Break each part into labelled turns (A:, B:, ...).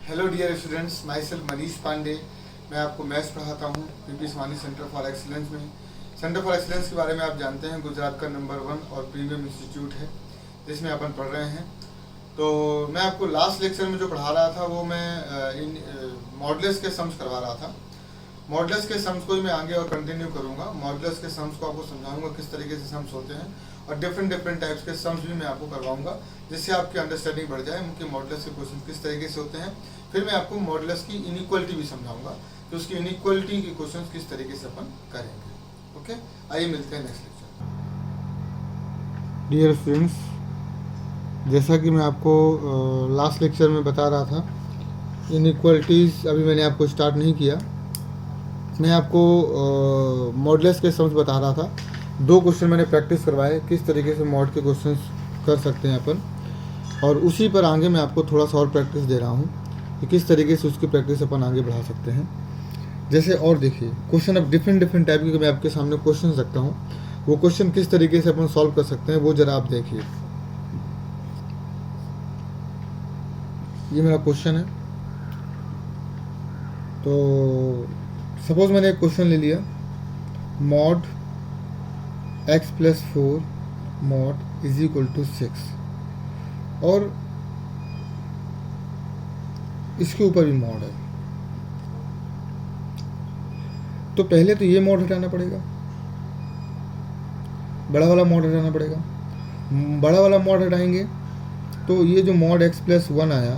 A: Hello dear students, my self Manish Pandey. मैं आपको maths पढ़ाता हूँ PP Swani centre for excellence में। सेंटर फॉर एक्सीलेंस के बारे में आप जानते हैं, गुजरात का नंबर 1 और प्रीमियम इंस्टीट्यूट है जिसमें अपन पढ़ रहे हैं। तो मैं आपको लास्ट लेक्चर में जो पढ़ा रहा था वो मैं इन मॉडुलस के सम्स करवा रहा था। मॉडुलस के सम्स को ही मैं आगे और कंटिन्यू करूँगा। मॉडुलस के सम्स को आपको समझाऊंगा किस तरीके से सम्स होते हैं, और डिफरेंट टाइप्स के सम्स भी मैं आपको करवाऊंगा जिससे आपकी अंडरस्टैंडिंग बढ़ जाए कि मॉडुलस के क्वेश्चन किस तरीके से होते हैं। फिर मैं आपको मॉडुलस की इनइक्वालिटी भी समझाऊंगा कि उसकी इनइक्वालिटी के क्वेश्चन किस तरीके से अपन करेंगे। ओके, आइए मिलते हैं नेक्स्ट लेक्चर। डियर फ्रेंड्स, जैसा कि मैं आपको लास्ट लेक्चर में बता रहा था, इनइक्वालिटीज़ अभी मैंने आपको स्टार्ट नहीं किया। मैं आपको मॉडुलस के सम्स बता रहा था। 2 क्वेश्चन मैंने प्रैक्टिस करवाए किस तरीके से मॉड के क्वेश्चन कर सकते हैं अपन, और उसी पर आगे मैं आपको थोड़ा सा और प्रैक्टिस दे रहा हूँ कि किस तरीके से उसकी प्रैक्टिस अपन आगे बढ़ा सकते हैं। जैसे और देखिए, क्वेश्चन अब डिफरेंट टाइप के मैं आपके सामने क्वेश्चन रखता हूँ, वो क्वेश्चन किस तरीके से अपन सॉल्व कर सकते हैं वो ज़रा आप देखिए। ये मेरा क्वेश्चन है। तो सपोज मैंने एक क्वेश्चन ले लिया, mod x+4 mod is equal to 6, और इसके ऊपर भी मॉड है। तो पहले तो ये मॉड हटाना पड़ेगा, बड़ा वाला मॉड हटाना पड़ेगा। बड़ा वाला मॉड हटाएंगे तो ये जो मॉड x+1 आया,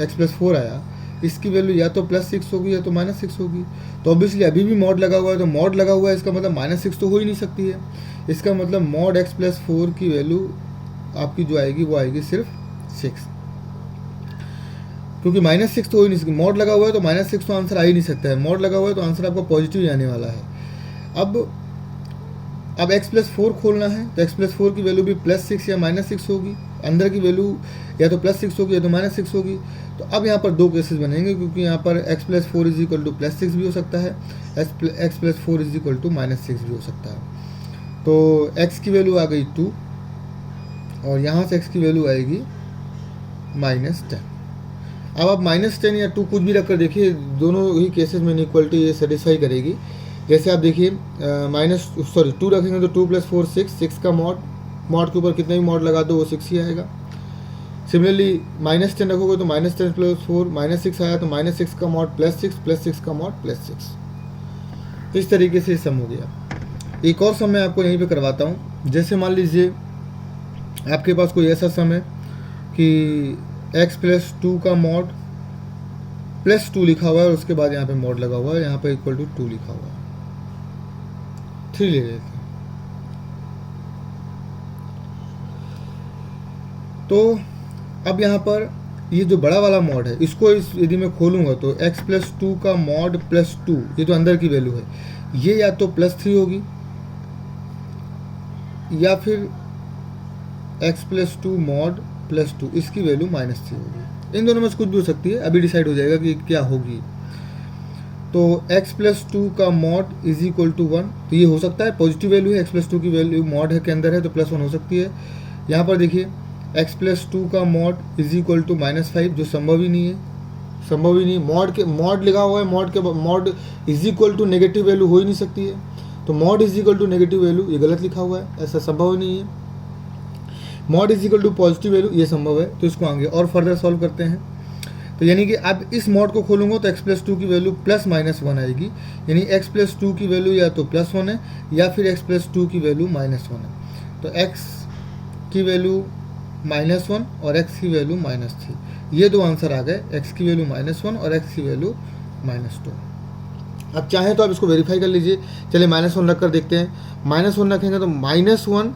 A: x+4 आया, इसकी वैल्यू या तो +6 होगी या तो -6 होगी। तो ऑब्वियसली अभी भी मॉड लगा हुआ है, तो मॉड लगा हुआ है इसका मतलब -6 तो हो ही नहीं सकती है। इसका मतलब मॉड x+4 की वैल्यू आपकी जो आएगी वो आएगी सिर्फ 6, क्योंकि -6 तो हो ही नहीं सकती। मॉड लगा हुआ है तो -6 तो आंसर आ ही नहीं सकता है। मॉड लगा हुआ है तो आंसर आपका पॉजिटिव ही आने वाला है। अब x+4 खोलना है तो x+4 की वैल्यू भी +6 या -6 होगी। अंदर की वैल्यू या तो +6 होगी या तो -6 होगी। तो अब यहाँ पर 2 केसेस बनेंगे, क्योंकि यहाँ पर x+4 इज इक्वल टू +6 भी हो सकता है, x+4 इज इक्वल टू -6 भी हो सकता है। तो x की वैल्यू आ गई 2, और यहाँ से x की वैल्यू आएगी -10। अब आप -10 या 2 कुछ भी रख कर देखिए, दोनों ही केसेस में इनइक्वालिटी ये सेटिस्फाई करेगी। जैसे आप देखिए 2 रखेंगे तो 2 + 4 6 का मॉड के ऊपर कितने भी मॉड लगा दो वो 6 ही आएगा। सिमिलरली -10 रखोगे तो -10 + 4 -6 आया, तो -6 का मॉड +6 का मॉड +6। इस तरीके से सम हो गया। एक और सम मैं आपको यहीं पे करवाता हूँ। जैसे मान लीजिए आपके पास कोई ऐसा सम है कि x+2 का मॉड +2 लिखा हुआ है, और उसके बाद यहाँ पे मॉड लगा हुआ है, यहाँ पे इक्वल टू 2 लिखा हुआ है। 3 ले लेते हैं। तो अब यहाँ पर ये जो बड़ा वाला मॉड है, इसको यदि मैं खोलूँगा तो x+2 का मॉड +2, ये जो अंदर की वैल्यू है, ये या तो +3 होगी या फिर x+2 मॉड +2, इसकी वैल्यू -3 होगी। इन दोनों में से कुछ भी हो सकती है, अभी डिसाइड हो जाएगा कि क्या होगी। तो x+2 का मॉड इज इक्वल टू 1, तो ये हो सकता है पॉजिटिव वैल्यू है, x+2 की वैल्यू मॉड है के अंदर है तो +1 हो सकती है। यहाँ पर देखिए x+2 का मॉड इज इक्वल टू -5, जो संभव ही नहीं है। मॉड लिखा हुआ है, mod is equal to negative value हो ही नहीं सकती है। तो mod is equal to negative value ये गलत लिखा हुआ है, ऐसा संभव ही नहीं है। Mod is equal to positive value ये संभव है। तो इसको आगे और फर्दर सॉल्व करते हैं। तो यानी कि अब इस मॉड को खोलूँगा तो x+2 की वैल्यू +-1 आएगी, यानी x+2 की वैल्यू या तो +1 है या फिर x+2 की वैल्यू -1 है। तो x की वैल्यू -1 और x की वैल्यू -3, ये 2 आंसर आ गए, x की वैल्यू -1 और x की वैल्यू -2। अब चाहे तो आप इसको वेरीफाई कर लीजिए। चलिए -1 रख कर देखते हैं। -1 रखेंगे तो -1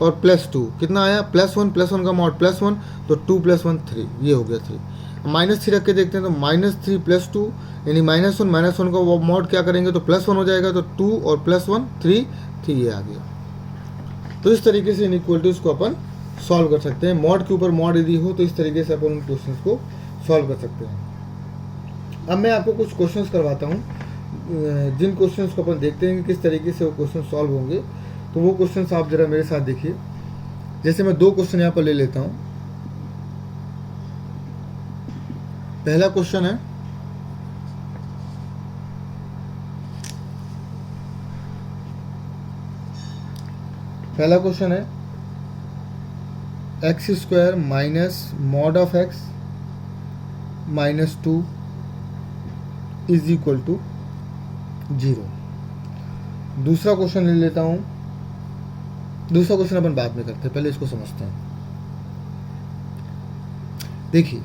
A: और +2 कितना आया, +1 का मॉड +1, तो 2 + 1 3, ये हो गया 3। -3 रख के देखते हैं तो -3 + 2, यानी -1 का मॉड क्या करेंगे तो +1 हो जाएगा, तो 2 और +1 3 ये आ गया। तो इस तरीके से इनइक्वालिटीज को अपन सॉल्व कर सकते हैं। मॉड के ऊपर मॉड यदि हो तो इस तरीके से अपन उन क्वेश्चंस को सॉल्व कर सकते हैं। अब मैं आपको कुछ क्वेश्चंस करवाता हूँ, जिन क्वेश्चंस को अपन देखते हैं कि किस तरीके से वो क्वेश्चन सॉल्व होंगे। तो वो क्वेश्चंस आप ज़रा मेरे साथ देखिए। जैसे मैं 2 क्वेश्चन यहाँ पर ले लेता हूँ। पहला क्वेश्चन है X square minus mod of X minus 2 is equal to 0। दूसरा क्वेश्चन ले लेता हूँ। दूसरा क्वेश्चन अपन बाद में करते हैं, पहले इसको समझते हैं। देखिए,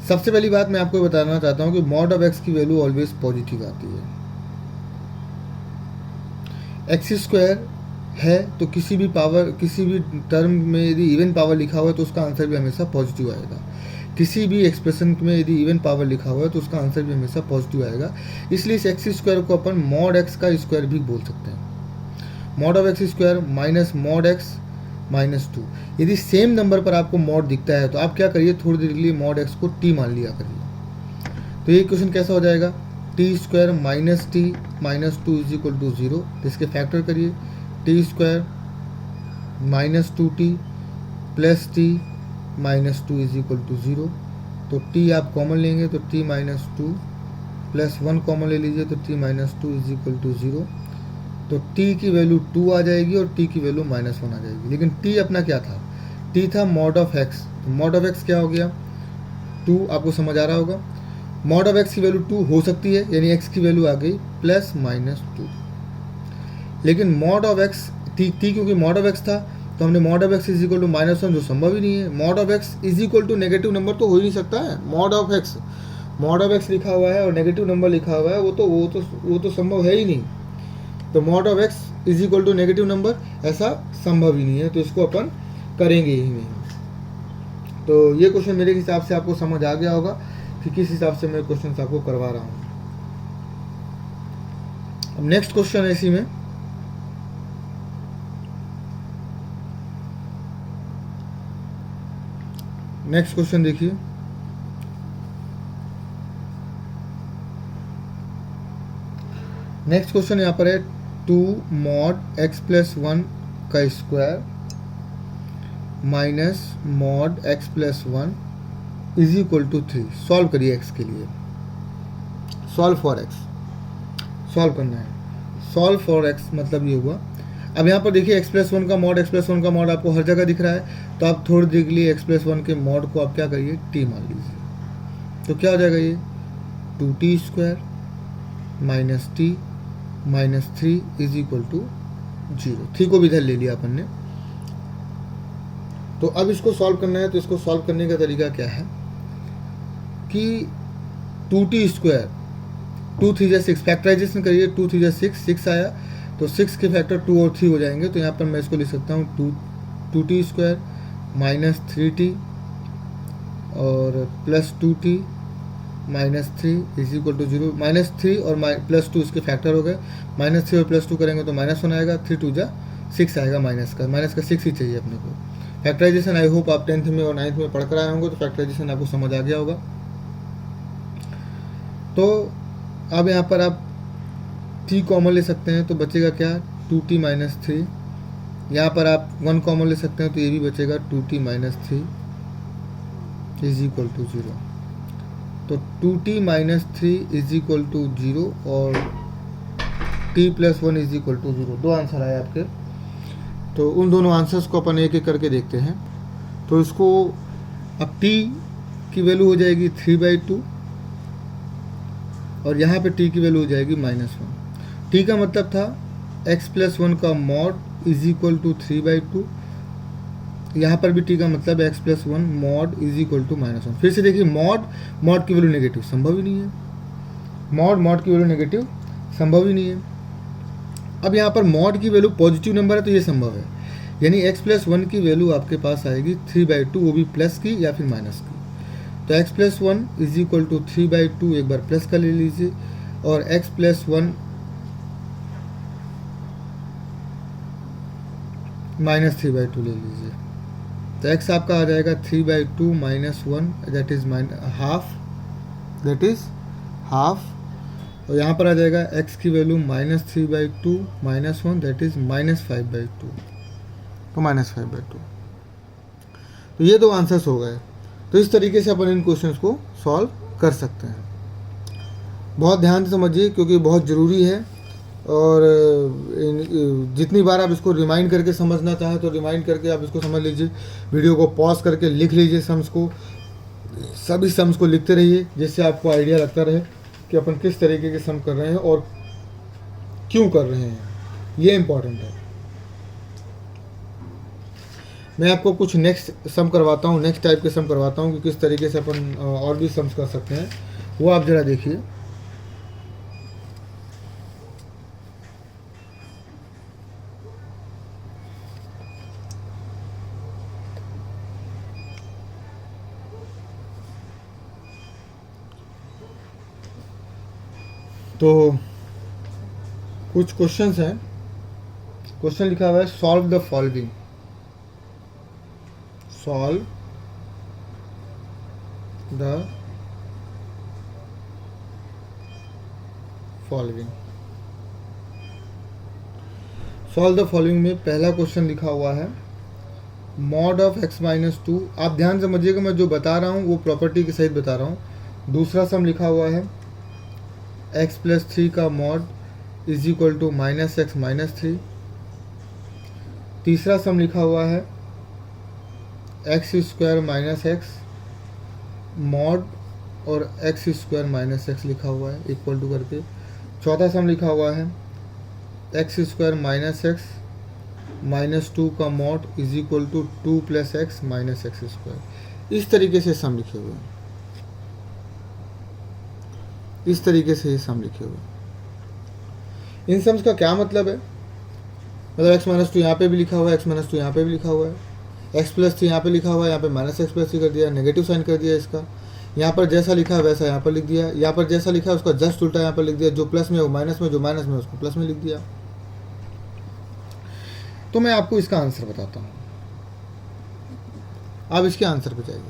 A: सबसे पहली बात मैं आपको बताना चाहता हूँ कि मॉड ऑफ एक्स की वैल्यू ऑलवेज पॉजिटिव आती है। एक्स स्क्वायर है तो किसी भी टर्म में यदि इवन पावर लिखा हुआ है तो उसका आंसर भी हमेशा पॉजिटिव आएगा। किसी भी एक्सप्रेशन में यदि इवन पावर लिखा हुआ है तो उसका आंसर भी हमेशा पॉजिटिव आएगा। इसलिए इस एक्स स्क्वायर को अपन मॉड एक्स का स्क्वायर भी बोल सकते हैं। Mod of x square minus mod x minus 2। यदि सेम नंबर पर आपको मॉड दिखता है तो आप क्या करिए, थोड़ी देर के लिए मॉड एक्स को टी मान लिया करिए। तो ये क्वेश्चन कैसा हो जाएगा, T square minus T minus 2 is equal to 0। इसके फैक्टर करिए, T square minus 2t plus T minus 2 is equal to 0। तो t आप कॉमन लेंगे तो t माइनस 2 प्लस 1 कॉमन ले लीजिए तो t minus 2 is equal to 0। तो t की वैल्यू 2 आ जाएगी और t की वैल्यू माइनस 1 आ जाएगी। लेकिन t अपना क्या था, t था मॉड ऑफ x। तो मॉड ऑफ x क्या हो गया, 2। आपको समझ आ रहा होगा। मॉड ऑफ x की वैल्यू 2 हो सकती है, यानी x की वैल्यू आ गई प्लस माइनस 2। लेकिन मॉड ऑफ x t क्योंकि मॉड ऑफ x था तो हमने mod of x is equal to minus 1, जो संभव ही नहीं है। Mod of x is equal to negative number तो हो ही नहीं सकता है। मॉड ऑफ x लिखा हुआ है और नेगेटिव नंबर लिखा हुआ है, वो तो संभव है ही नहीं। तो mod of x is equal to negative number ऐसा संभव ही नहीं है, तो इसको अपन करेंगे ही नहीं। तो ये क्वेश्चन मेरे हिसाब से आपको समझ आ गया होगा कि किस हिसाब से मैं क्वेश्चन आपको करवा रहा हूँ। अब नेक्स्ट क्वेश्चन है इसी में, नेक्स्ट क्वेश्चन देखिए। नेक्स्ट क्वेश्चन यहाँ पर है 2 मॉड एक्स प्लस 1 का square minus mod X plus 1 is equal to 3। Solve करिए एक्स के लिए, सॉल्व फॉर एक्स सॉल्व करना है। सॉल्व फॉर एक्स मतलब ये हुआ। अब यहाँ पर देखिए एक्स प्लस 1 का मॉड आपको हर जगह दिख रहा है, तो आप थोड़ी देर के लिए एक्स प्लस 1 के मॉड को आप क्या करिए, टी मान लीजिए। तो क्या हो जाएगा ये 2t square minus T minus 3 is equal to 0। 3 को भी इधर ले लिया अपन ने। तो अब इसको सॉल्व करना है, तो इसको सॉल्व करने का तरीका क्या है कि 2t स्क्वायर 2 3 6 फैक्टराइजेशन करिए, 2 3 6 आया तो 6 के फैक्टर 2 और 3 हो जाएंगे। तो यहाँ पर मैं इसको लिख सकता हूँ 2t स्क्वायर माइनस 3t और plus 2t minus 3 is equal to 0। Minus 3 और प्लस 2 इसके फैक्टर हो गए। माइनस 3 और प्लस 2 करेंगे तो माइनस 1 आएगा, 3 2 6 आएगा। माइनस का 6 ही चाहिए अपने को। फैक्टराइजेशन आई होप आप 10th में और 9th में पढ़ कर आए होंगे, तो फैक्टराइजेशन आपको समझ आ गया होगा। तो अब यहाँ पर आप t कॉमन ले सकते हैं, तो बचेगा क्या 2t माइनस 3। यहाँ पर आप 1 कॉमन ले सकते हैं, तो ये भी बचेगा 2t minus 3 is equal to 0। तो 2t minus 3 is equal to 0 और t plus 1 is equal to 0। 2 answer आए आपके। तो उन दोनों आंसर्स को अपन एक एक करके देखते हैं। तो इसको अब t की वैल्यू हो जाएगी 3/2 और यहाँ पे t की वैल्यू हो जाएगी -1। t का मतलब था x प्लस 1 का मॉड इज इक्वल टू 3/2। यहाँ पर भी t का मतलब x plus 1 mod is equal to -1। फिर से देखिए मॉड की वैल्यू नेगेटिव संभव ही नहीं है। मॉड की वैल्यू नेगेटिव संभव ही नहीं है। अब यहाँ पर मॉड की वैल्यू पॉजिटिव नंबर है तो ये संभव है, यानी x प्लस 1 की वैल्यू आपके पास आएगी 3/2, वो भी प्लस की या फिर माइनस की। तो x plus 1 is equal to 3/2 एक बार प्लस का ले लीजिए और x प्लस 1 माइनस 3/2 ले लीजिए। तो x आपका आ जाएगा 3/2 माइनस 1 दैट इज हाफ और यहाँ पर आ जाएगा x की वैल्यू -3/2 माइनस 1 दैट इज -5/2। तो -5/2। तो ये 2 आंसर्स हो गए। तो इस तरीके से अपन इन क्वेश्चंस को सॉल्व कर सकते हैं। बहुत ध्यान से समझिए क्योंकि बहुत ज़रूरी है, और जितनी बार आप इसको रिमाइंड करके समझना चाहें तो रिमाइंड करके आप इसको समझ लीजिए। वीडियो को पॉज करके लिख लीजिए सम्स को, सभी सम्स को लिखते रहिए, जिससे आपको आइडिया लगता रहे कि अपन किस तरीके के सम कर रहे हैं और क्यों कर रहे हैं, ये इम्पोर्टेंट है। मैं आपको कुछ नेक्स्ट सम करवाता हूँ, नेक्स्ट टाइप के सम करवाता हूँ कि किस तरीके से अपन और भी सम्स कर सकते हैं, वो आप ज़रा देखिए। तो कुछ क्वेश्चंस हैं। क्वेश्चन लिखा हुआ है solve the following, solve the following. Solve the following में पहला क्वेश्चन लिखा हुआ है मॉड ऑफ x-2। आप ध्यान समझिएगा, मैं जो बता रहा हूँ वो प्रॉपर्टी के सहित बता रहा हूँ। दूसरा सम लिखा हुआ है x+3 का mod is equal to -x-3। तीसरा सम लिखा हुआ है x² - x मॉड और x² - x लिखा हुआ है इक्वल टू करके। चौथा सम लिखा हुआ है x² - x -2 का mod is equal to 2 + x - x²। इस तरीके से सम लिखे हुए हैं, इस तरीके से ये सम लिखे हुए हैं। इन सम्स का क्या मतलब है? मतलब x-2 यहाँ पे भी लिखा हुआ है, x-2 यहाँ पे भी लिखा हुआ है, x+3 यहाँ पे लिखा हुआ है, यहाँ पे -x+3 कर दिया, नेगेटिव साइन कर दिया इसका। यहाँ पर जैसा लिखा है वैसा यहाँ पर लिख दिया, यहाँ पर जैसा लिखा है उसका जस्ट उल्टा यहाँ पर लिख दिया, जो प्लस में वो माइनस में, जो माइनस में उसको प्लस में लिख दिया। तो मैं आपको इसका आंसर बताता हूँ, आप इसके आंसर पे जाइए।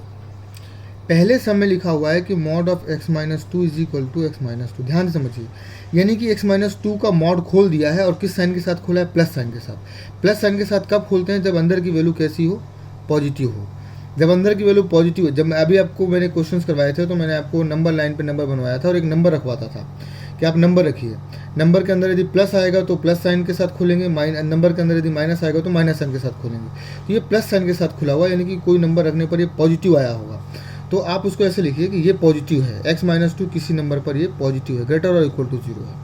A: पहले सम में लिखा हुआ है कि mod of x-2 is equal to x-2। ध्यान से समझिए, यानी कि x-2 का मॉड खोल दिया है, और किस साइन के साथ खोला है? प्लस साइन के साथ। प्लस साइन के साथ कब खोलते हैं? जब अंदर की वैल्यू कैसी हो? पॉजिटिव हो। जब अंदर की वैल्यू पॉजिटिव है, जब मैं अभी आपको मैंने क्वेश्चंस करवाए थे तो मैंने आपको नंबर लाइन पे नंबर बनवाया था और एक नंबर रखवाता था कि आप नंबर रखिए। नंबर के अंदर यदि प्लस आएगा तो प्लस साइन के साथ खोलेंगे, नंबर के अंदर यदि माइनस आएगा तो माइनस साइन के साथ खोलेंगे। तो ये प्लस साइन के साथ खुला हुआ, यानी कि कोई नंबर रखने पर ये पॉजिटिव आया होगा। तो आप उसको ऐसे लिखिए कि ये पॉजिटिव है, x-2 किसी नंबर पर ये पॉजिटिव है, ग्रेटर और इक्वल टू 0 है।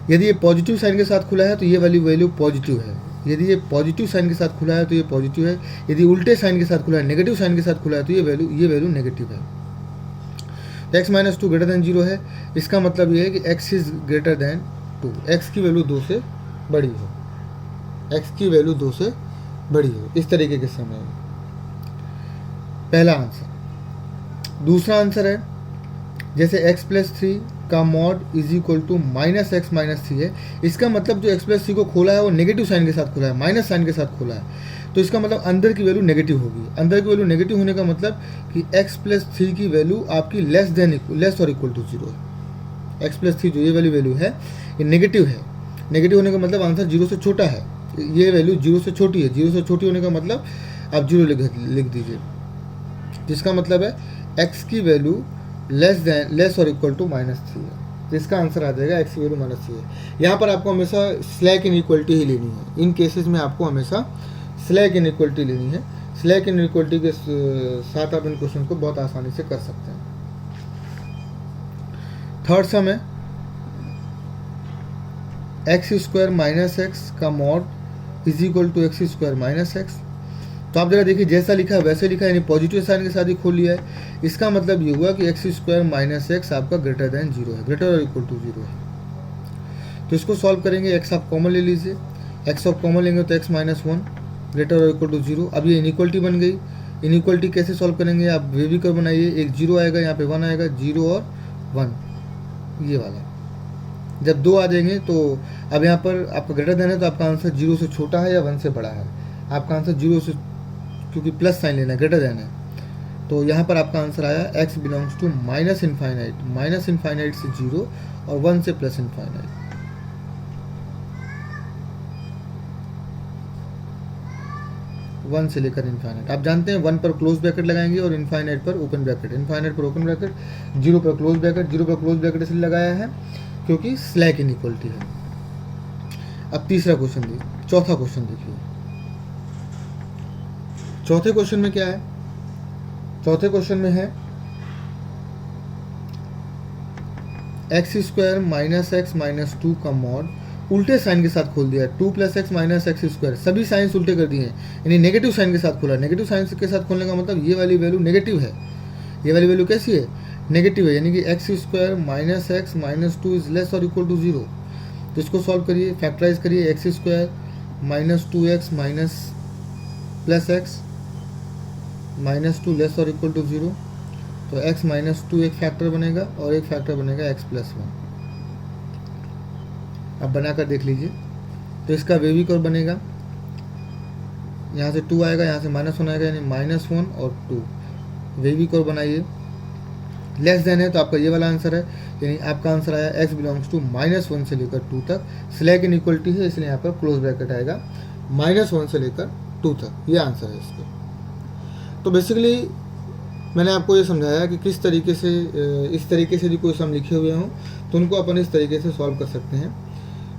A: यदि ये पॉजिटिव साइन के साथ खुला है तो ये वैल्यू पॉजिटिव है। यदि ये पॉजिटिव साइन के साथ खुला है तो ये पॉजिटिव है। यदि उल्टे साइन के साथ खुला है, नेगेटिव साइन के साथ खुला है, तो ये वैल्यू नेगेटिव है। तो x-2 ग्रेटर देन 0 है, इसका मतलब ये है कि x is greater than 2, x की वैल्यू 2 से बड़ी हो, x की वैल्यू 2 से बड़ी हो। इस तरीके के समय पहला आंसर। दूसरा आंसर है जैसे x+3 का mod is equal to -x - 3 है, इसका मतलब जो x+3 को खोला है वो नेगेटिव साइन के साथ खोला है, माइनस साइन के साथ खोला है, तो इसका मतलब अंदर की वैल्यू नेगेटिव होगी। अंदर की वैल्यू नेगेटिव होने का मतलब कि x+3 की वैल्यू आपकी लेस और इक्वल टू 0 है। x+3 जो ये वैल्यू है ये नेगेटिव है। नेगेटिव होने का मतलब आंसर 0 से छोटा है, ये वैल्यू 0 से छोटी है। 0 से छोटी होने का मतलब आप 0 लिख दीजिए, जिसका मतलब है x की वैल्यू लेस और इक्वल टू -3 है। तो इसका आंसर आ जाएगा x की वैल्यू -3 है। यहाँ पर आपको हमेशा स्लैक इनइक्वलिटी ही लेनी है। इन केसेस में आपको हमेशा स्लैक इनइक्वलिटी लेनी है। स्लैक इनइक्वलिटी के साथ आप इन क्वेश्चन को बहुत आसानी से कर सकते हैं। थर्ड सम है x² - x का mod is equal to x² - x। तो आप जरा देखिए, जैसा लिखा है वैसे लिखा है, यानी पॉजिटिव साइन के साथ ही खोल लिया है। इसका मतलब ये हुआ कि x² - x आपका ग्रेटर देन 0 है, ग्रेटर और इक्वल टू 0 है। तो इसको सॉल्व करेंगे, x आप कॉमन ले लीजिए, x आप कॉमन लेंगे तो x - 1 ग्रेटर और इक्वल टू 0। अब ये इनइक्वलिटी बन गई। इनइक्वलिटी कैसे सॉल्व करेंगे? आप वे भी कर बनाइए, एक 0 आएगा, यहाँ पे 1 आएगा, 0 और 1 ये वाला। जब 2 आ जाएंगे तो अब यहाँ पर आपका ग्रेटर देन है तो आपका आंसर 0 से छोटा है या 1 से बड़ा है? आपका आंसर 0 से, क्योंकि प्लस साइन लेना है, ग्रेटर देन है, तो यहाँ पर आपका आंसर आया x बिलोंग्स टू -∞ से 0 और 1 से +∞। 1 से लेकर इन्फाइनाइट। आप जानते हैं 1 पर क्लोज ब्रैकेट लगाएंगे और इन्फाइनाइट पर ओपन ब्रैकेट, इन्फाइनाइट पर ओपन ब्रैकेट, 0 पर क्लोज ब्रैकेट। 0 पर क्लोज ब्रैकेट इसलिए लगाया है क्योंकि स्लैक इनइक्वलिटी है। अब तीसरा क्वेश्चन देखिए, चौथा क्वेश्चन देखिए। चौथे क्वेश्चन में क्या है? चौथे क्वेश्चन में है X square minus x minus 2 का मॉड उल्टे साइन के साथ खोल दिया है। 2 + x माइनस एक्स स्क्वायर, सभी साइंस उल्टे कर दिए हैं, यानी नेगेटिव साइन के साथ खोला। नेगेटिव साइन के साथ खोलने का मतलब ये वाली वैल्यू नेगेटिव है। ये वाली वैल्यू कैसी है? नेगेटिव है, यानी कि x square minus x minus 2 is less और इक्वल टू 0। तो इसको सॉल्व करिए, फैक्टराइज करिए। X square minus 2x minus plus x minus 2 less और इक्वल टू 0। तो x माइनस 2 एक फैक्टर बनेगा और एक फैक्टर बनेगा x + 1। अब बनाकर देख लीजिए। तो इसका वेवी कर्व बनेगा, यहाँ से 2 आएगा, यहाँ से -1 आएगा, यानी -1 और 2। वेवी कर्व बनाइए। लेस देन है तो आपका ये वाला आंसर है, यानी आपका आंसर आया x बिलोंग्स टू -1 से लेकर 2 तक। स्लैक इनइक्वलिटी है इसलिए यहाँ पर क्लोज ब्रैकेट आएगा -1 से लेकर 2 तक। ये आंसर है इसका। तो बेसिकली मैंने आपको ये समझाया कि किस तरीके से इस तरीके से भी कोई सम लिखे हुए हों तो उनको अपन इस तरीके से सॉल्व कर सकते हैं।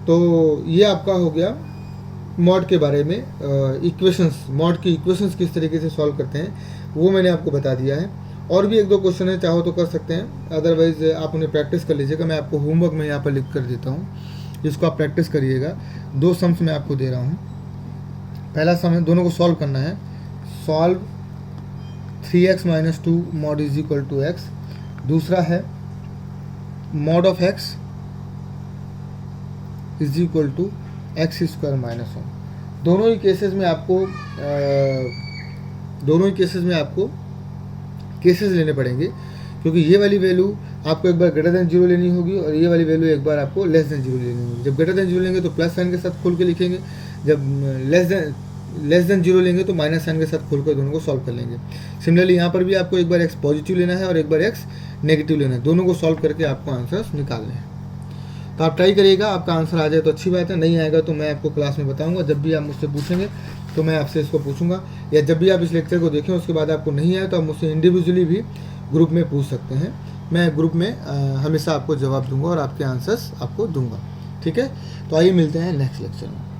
A: तो ये आपका हो गया मॉड के बारे में। इक्वेशंस, मॉड की इक्वेशंस किस तरीके से सॉल्व करते हैं वो मैंने आपको बता दिया है। और भी 1-2 क्वेश्चन है, चाहो तो कर सकते हैं, अदरवाइज आप उन्हें प्रैक्टिस कर लीजिएगा। मैं आपको होमवर्क में यहाँ पर लिख कर देता हूँ, जिसको आप प्रैक्टिस करिएगा। 2 सम्स मैं आपको दे रहा हूँ। पहला सम है, दोनों को सॉल्व करना है। Solve 3x minus 2 mod is equal to x। दूसरा है mod of x is equal to X square minus 1। दोनों ही केसेस में आपको केसेस लेने पड़ेंगे, क्योंकि ये वाली वैल्यू आपको एक बार ग्रेटर देन 0 लेनी होगी और ये वाली वैल्यू एक बार आपको लेस देन 0 लेनी होगी। जब ग्रेटर देन 0 लेंगे तो प्लस साइन के साथ खोल के लिखेंगे, जब लेस देन 0 लेंगे तो माइनस साइन के साथ खोल कर दोनों को सॉल्व कर लेंगे। सिमिलरली यहाँ पर भी आपको एक बार x पॉजिटिव लेना है और एक बार x नेगेटिव लेना है। दोनों को सॉल्व करके आपको आंसर्स निकालने हैं। तो आप ट्राई करिएगा, आपका आंसर आ जाए तो अच्छी बात है, नहीं आएगा तो मैं आपको क्लास में बताऊंगा। जब भी आप मुझसे पूछेंगे तो मैं आपसे इसको पूछूंगा, या जब भी आप इस लेक्चर को देखें उसके बाद आपको नहीं आए तो आप मुझसे इंडिविजुअली भी ग्रुप में पूछ सकते हैं। मैं ग्रुप में हमेशा आपको जवाब दूंगा और आपके आंसर्स आपको दूंगा। ठीक है, तो आइए मिलते हैं नेक्स्ट लेक्चर में।